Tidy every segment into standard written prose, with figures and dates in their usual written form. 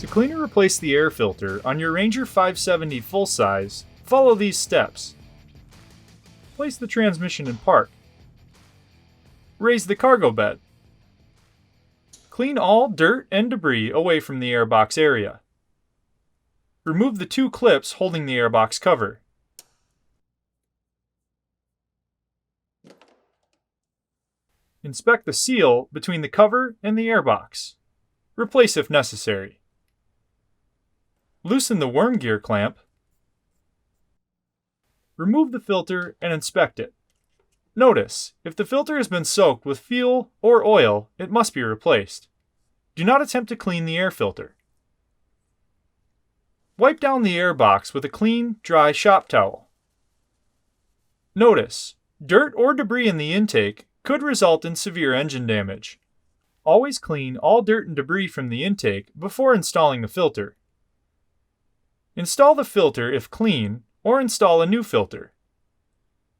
clean and replace the air filter on your Ranger 570 full size, follow these steps. Place the transmission in park. Raise the cargo bed. Clean all dirt and debris away from the airbox area. Remove the 2 clips holding the airbox cover. Inspect the seal between the cover and the airbox. Replace if necessary. Loosen the worm gear clamp. Remove the filter and inspect it. Notice, if the filter has been soaked with fuel or oil, it must be replaced. Do not attempt to clean the air filter. Wipe down the airbox with a clean, dry shop towel. Notice, dirt or debris in the intake could result in severe engine damage. Always clean all dirt and debris from the intake before installing the filter. Install the filter if clean, or install a new filter.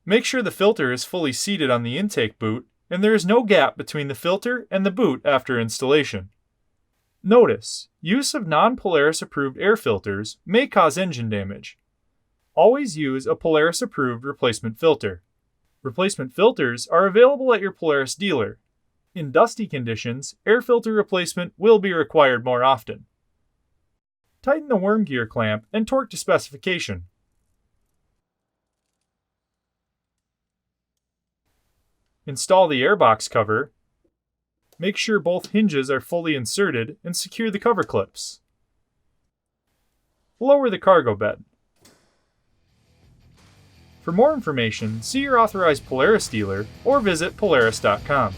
Make sure the filter is fully seated on the intake boot and there is no gap between the filter and the boot after installation. Notice, use of non-Polaris approved air filters may cause engine damage. Always use a Polaris approved replacement filter. Replacement filters are available at your Polaris dealer. In dusty conditions, air filter replacement will be required more often. Tighten the worm gear clamp and torque to specification. Install the airbox cover. Make sure both hinges are fully inserted and secure the cover clips. Lower the cargo bed. For more information, see your authorized Polaris dealer or visit Polaris.com.